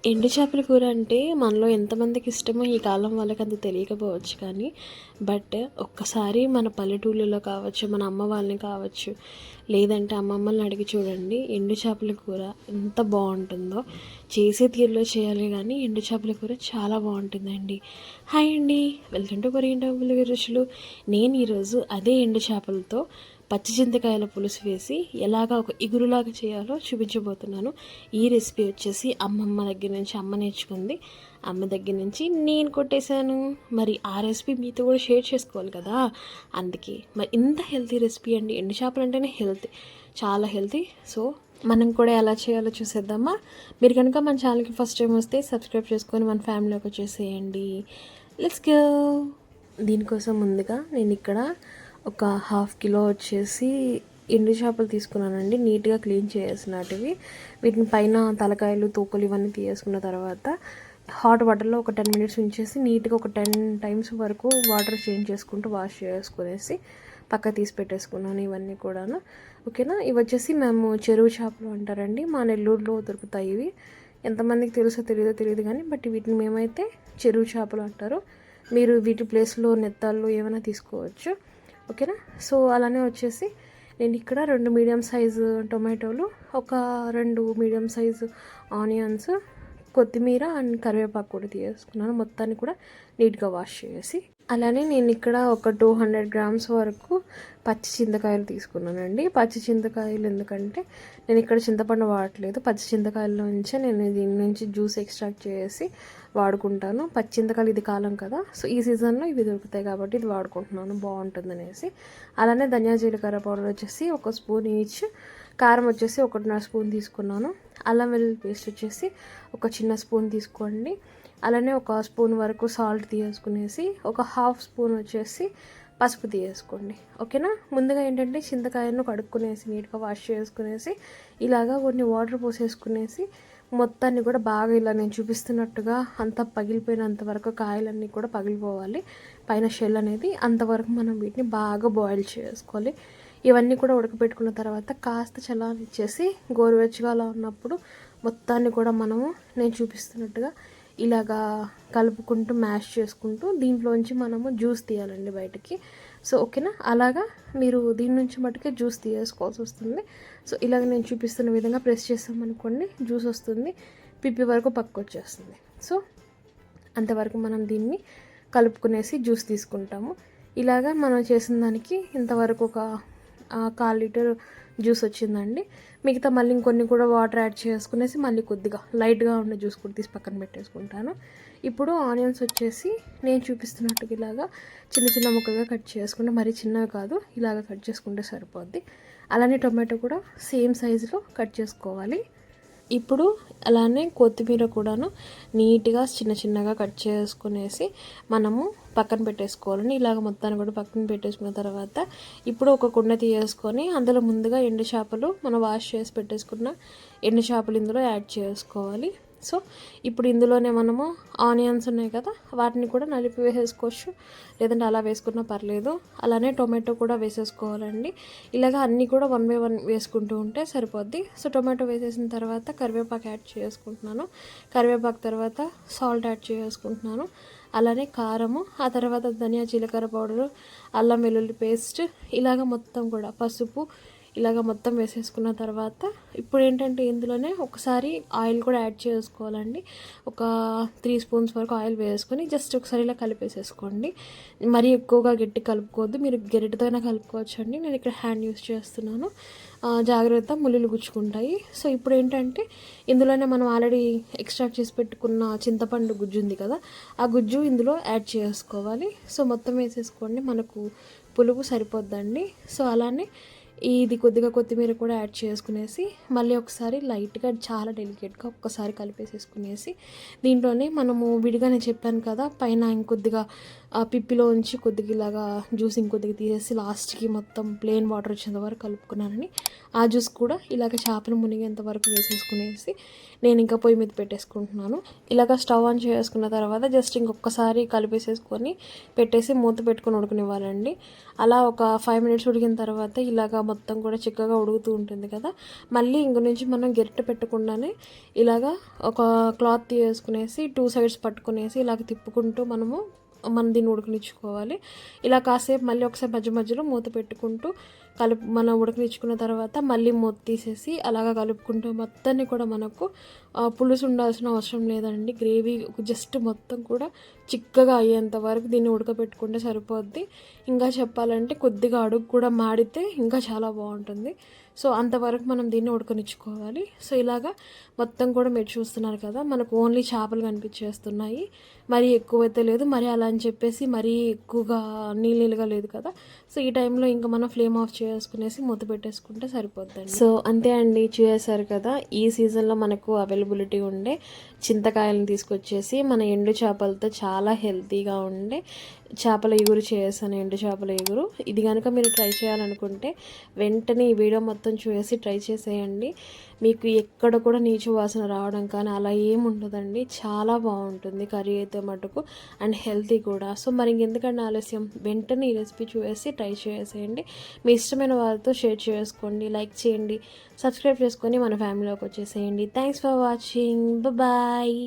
ఎండు చేపల కూర అంటే మనలో ఎంతమందికి ఇష్టమో ఈ కాలం వాళ్ళకి అంత తెలియకపోవచ్చు కానీ ఒక్కసారి మన పల్లెటూళ్ళలో కావచ్చు, మన అమ్మ వాళ్ళని కావచ్చు, లేదంటే అమ్మమ్మల్ని అడిగి చూడండి. ఎండు చేపల కూర ఎంత బాగుంటుందో. చేసే తీరులో చేయాలి కానీ ఎండు చేపల కూర చాలా బాగుంటుందండి. హాయ్ అండి, వెల్కమ్ టు కొరియన్ టెంపుల్ రుచులు. నేను ఈరోజు అదే ఎండు చేపలతో పచ్చి చింతకాయల పులుసు వేసి ఎలాగా ఒక ఇగురులాగా చేయాలో చూపించబోతున్నాను. ఈ రెసిపీ వచ్చేసి అమ్మమ్మ దగ్గర నుంచి అమ్మ నేర్చుకుంది, అమ్మ దగ్గర నుంచి నేను కొట్టేశాను. మరి ఆ రెసిపీ మీతో కూడా షేర్ చేసుకోవాలి కదా, అందుకే మరి ఇంత హెల్తీ రెసిపీ అండి. ఎండు చేపలు అంటేనే హెల్తీ, చాలా హెల్తీ. సో మనం కూడా ఎలా చేయాలో చూసేద్దామా. మీరు కనుక మన ఛానల్కి ఫస్ట్ టైం వస్తే సబ్స్క్రైబ్ చేసుకొని మన ఫ్యామిలీలోకి వచ్చేసేయండి. Let's go. దీనికోసం ముందుగా నేను ఇక్కడ ఒక 1/2 కిలో వచ్చేసి ఎండు చేపలు తీసుకున్నానండి. నీట్గా క్లీన్ చేసినటివి. వీటిని పైన తలకాయలు, తోకలు ఇవన్నీ తీసేసుకున్న తర్వాత హాట్ వాటర్లో ఒక 10 మినిట్స్ ఉంచేసి నీట్గా ఒక 10 టైమ్స్ వరకు వాటర్ చేంజ్ చేసుకుంటూ వాష్ చేసుకునేసి పక్క తీసి పెట్టేసుకున్నాను ఇవన్నీ కూడాను. ఓకేనా. ఇవి వచ్చేసి మేము చెరువు చేపలు అంటారండి, మా నెల్లూరులో దొరుకుతాయి ఇవి. ఎంతమందికి తెలుసో తెలియదు కానీ వీటిని మేమైతే చెరువు చేపలు అంటారు. మీరు వీటి ప్లేస్లో నెత్తాళ్ళు ఏమైనా తీసుకోవచ్చు. ఓకేనా. సో అలానే వచ్చేసి నేను ఇక్కడ 2 మీడియం సైజు టొమాటోలు, ఒక 2 మీడియం సైజు ఆనియన్స్, కొత్తిమీర అండ్ కరివేపాకు కూడా తీసుకున్నాను. మొత్తాన్ని కూడా నీట్గా వాష్ చేసి, అలానే నేను ఇక్కడ ఒక 200 గ్రామ్స్ వరకు పచ్చి చింతకాయలు తీసుకున్నానండి. పచ్చి చింతకాయలు ఎందుకంటే నేను ఇక్కడ చింతపండు వాడట్లేదు, పచ్చి చింతకాయల నుంచే నేను దీని నుంచి జ్యూస్ ఎక్స్ట్రాక్ట్ చేసి వాడుకుంటాను. పచ్చి చింతకాయలు ఇది కాలం కదా, సో ఈ సీజన్లో ఇవి దొరుకుతాయి కాబట్టి ఇది వాడుకుంటున్నాను, బాగుంటుంది అనేసి. అలానే ధనియా జీలకర్ర పౌడర్ వచ్చేసి 1 స్పూన్ ఈచ్, కారం వచ్చేసి 1.5 స్పూన్ తీసుకున్నాను. అల్లం వెల్లుల్లి పేస్ట్ వచ్చేసి ఒక చిన్న స్పూన్ తీసుకోండి. అలానే 1 స్పూన్ వరకు సాల్ట్ తీసుకునేసి, ఒక 1/2 స్పూన్ వచ్చేసి పసుపు తీసేసుకోండి. ఓకేనా. ముందుగా ఏంటంటే చింతకాయలను కడుక్కునేసి నీట్గా వాష్ చేసుకునేసి ఇలాగా కొన్ని వాటర్ పోసేసుకునేసి మొత్తాన్ని కూడా బాగా ఇలా నేను చూపిస్తున్నట్టుగా అంతా పగిలిపోయినంత వరకు, కాయలన్నీ కూడా పగిలిపోవాలి పైన షెల్ అనేది, అంతవరకు మనం వీటిని బాగా బాయిల్ చేసుకోవాలి. ఇవన్నీ కూడా ఉడకపెట్టుకున్న తర్వాత కాస్త చల్లారనిచ్చేసి గోరువెచ్చగా అలా ఉన్నప్పుడు మొత్తాన్ని కూడా మనము నేను చూపిస్తున్నట్టుగా ఇలాగా కలుపుకుంటూ మ్యాష్ చేసుకుంటూ దీంట్లోంచి మనము జ్యూస్ తీయాలండి బయటికి. సో ఓకేనా. అలాగా మీరు దీని నుంచి మటుకే జ్యూస్ తీసుకోవాల్సి వస్తుంది. సో ఇలాగ నేను చూపిస్తున్న విధంగా ప్రెస్ చేస్తామనుకోండి, జ్యూస్ వస్తుంది, పిప్పి వరకు పక్కకు వచ్చేస్తుంది. సో అంతవరకు మనం దీన్ని కలుపుకునేసి జ్యూస్ తీసుకుంటాము. ఇలాగా మనం చేసిన దానికి ఇంతవరకు ఒక 1/4 లీటర్ జ్యూస్ వచ్చిందండి. మిగతా మళ్ళీ ఇంకొన్ని కూడా వాటర్ యాడ్ చేసుకునేసి మళ్ళీ కొద్దిగా లైట్గా ఉండే జ్యూస్ కూడా తీసి పక్కన పెట్టేసుకుంటాను. ఇప్పుడు ఆనియన్స్ వచ్చేసి నేను చూపిస్తున్నట్టుగా ఇలాగా చిన్న చిన్న ముక్కలుగా కట్ చేసుకుంటే, మరీ చిన్నవి కాదు, ఇలాగ కట్ చేసుకుంటే సరిపోద్ది. అలానే టొమాటో కూడా సేమ్ సైజులో కట్ చేసుకోవాలి. ఇప్పుడు అలానే కొత్తిమీర కూడాను నీట్గా చిన్న చిన్నగా కట్ చేసుకునేసి మనము పక్కన పెట్టేసుకోవాలని, ఇలాగ మొత్తాన్ని కూడా పక్కన పెట్టేసుకున్న తర్వాత ఇప్పుడు ఒక కుండ తీసేసుకొని అందులో ముందుగా ఎండు చేపలు మనం వాష్ చేసి పెట్టేసుకున్న ఎండు చేపలు ఇందులో యాడ్ చేసుకోవాలి. సో ఇప్పుడు ఇందులోనే మనము ఆనియన్స్ ఉన్నాయి కదా, వాటిని కూడా నలిపి వేసేసుకోవచ్చు, లేదంటే అలా వేసుకున్నా పర్లేదు. అలానే టొమాటో కూడా వేసేసుకోవాలండి. ఇలాగ అన్నీ కూడా 1 బై 1 వేసుకుంటూ ఉంటే సరిపోద్ది. సో టొమాటో వేసేసిన తర్వాత కరివేపాకు యాడ్ చేసుకుంటున్నాను. కరివేపాకు తర్వాత సాల్ట్ యాడ్ చేసుకుంటున్నాను. అలానే కారము, ఆ తర్వాత ధనియా జీలకర్ర పౌడరు, అల్లం వెల్లుల్లి పేస్ట్, ఇలాగ మొత్తం కూడా పసుపు, ఇలాగ మొత్తం వేసేసుకున్న తర్వాత ఇప్పుడు ఏంటంటే ఇందులోనే ఒకసారి ఆయిల్ కూడా యాడ్ చేసుకోవాలండి. ఒక 3 స్పూన్స్ వరకు ఆయిల్ వేసుకొని జస్ట్ ఒకసారి ఇలా కలిపేసేసుకోండి. మరీ ఎక్కువగా గట్టి కలుపుకోవద్దు, మీరు గరిటెతోనే కలుపుకోవచ్చు అండి. నేను ఇక్కడ హ్యాండ్ యూస్ చేస్తున్నాను, జాగ్రత్త, ముళ్ళులు గుచ్చుకుంటాయి. సో ఇప్పుడు ఏంటంటే ఇందులోనే మనం ఆల్రెడీ ఎక్స్ట్రాక్ట్ చేసి పెట్టుకున్న చింతపండు గుజ్జు ఉంది కదా, ఆ గుజ్జు ఇందులో యాడ్ చేసుకోవాలి. సో మొత్తం వేసేసుకోండి, మనకు పులుపు సరిపోద్దండి. సో అలానే ఇది కొద్దిగా కొత్తిమీర కూడా యాడ్ చేసుకునేసి మళ్ళీ ఒకసారి లైట్గా, చాలా డెలికేట్గా ఒక్కసారి కలిపేసేసుకునేసి దీంట్లోనే మనము విడిగానే చెప్పాను కదా పైన ఇంకొద్దిగా పిప్పిలో ఉంచి కొద్దిగా ఇలాగా జ్యూస్ ఇంకొద్దిగా తీసేసి లాస్ట్కి మొత్తం ప్లెయిన్ వాటర్ వచ్చేంత వరకు కలుపుకున్నానని, ఆ జ్యూస్ కూడా ఇలాగ చేపలు మునిగేంత వరకు వేసేసుకునేసి నేను ఇంకా పొయ్యి మీద పెట్టేసుకుంటున్నాను. ఇలాగ స్టవ్ ఆన్ చేసుకున్న తర్వాత జస్ట్ ఇంకొకసారి కలిపేసేసుకొని పెట్టేసి మూత పెట్టుకొని ఉడకనివ్వాలండి. అలా ఒక 5 మినిట్స్ ఉడికిన తర్వాత ఇలాగ మొత్తం కూడా చిక్కగా ఉడుకుతూ ఉంటుంది కదా, మళ్ళీ ఇంక నుంచి మనం గరిటె పెట్టకుండానే ఇలాగా ఒక క్లాత్ తీసుకునేసి 2 సైడ్స్ పట్టుకునేసి ఇలాగ తిప్పుకుంటూ మనం దీన్ని ఉడకనిచ్చుకోవాలి. ఇలా కాసేపు మళ్ళీ ఒకసారి మధ్య మధ్యలో మూత పెట్టుకుంటూ మనం ఉడకనిచ్చుకున్న తర్వాత మళ్ళీ మూత తీసేసి అలాగా కలుపుకుంటూ మొత్తాన్ని కూడా మనకు పులుసు ఉండాల్సిన అవసరం లేదండి. గ్రేవీ జస్ట్ మొత్తం కూడా చిక్కగా అయ్యేంత వరకు దీన్ని ఉడకబెట్టుకుంటే సరిపోద్ది. ఇంకా చెప్పాలంటే కొద్దిగా అడుగు కూడా మాడితే ఇంకా చాలా బాగుంటుంది. సో అంతవరకు మనం దీన్ని ఉడకనిచ్చుకోవాలి. సో ఇలాగా మొత్తం కూడా మీరు చూస్తున్నారు కదా, మనకు ఓన్లీ చేపలు కనిపించేస్తున్నాయి. మరీ ఎక్కువైతే లేదు, మరి అలా అని చెప్పేసి మరీ ఎక్కువగా నీళ్ళుగా లేదు కదా. సో ఈ టైంలో ఇంకా మనం ఫ్లేమ్ ఆఫ్ చేసుకునేసి మూత పెట్టేసుకుంటే సరిపోద్దండి. సో అంతే అండి, చూసేశారు కదా. ఈ సీజన్లో మనకు అవైలబిలిటీ ఉండే చింతకాయలను తీసుకొచ్చేసి మన ఎండు చేపలతో చాలా హెల్తీగా ఉండే చేపల ఇగురు చేసాను. ఎండు చేపల ఇగురు ఇది కనుక మీరు ట్రై చేయాలనుకుంటే వెంటనే ఈ వీడియో మొత్తం చూసి ట్రై చేసేయండి. మీకు ఎక్కడ కూడా నీచు వాసన రావడం కానీ అలా ఏమి ఉండదండి. చాలా బాగుంటుంది కర్రీ అయితే మటుకు, అండ్ హెల్తీ కూడా. సో మరి ఇంకెందుకంటే ఆలస్యం, వెంటనే ఈ రెసిపీ చూసి ట్రై చేసేయండి. మీ ఇష్టమైన వాళ్ళతో షేర్ చేసుకోండి, లైక్ చేయండి, సబ్స్క్రైబ్ చేసుకొని మన ఫ్యామిలీలోకి వచ్చేసేయండి. Thanks for watching, bye.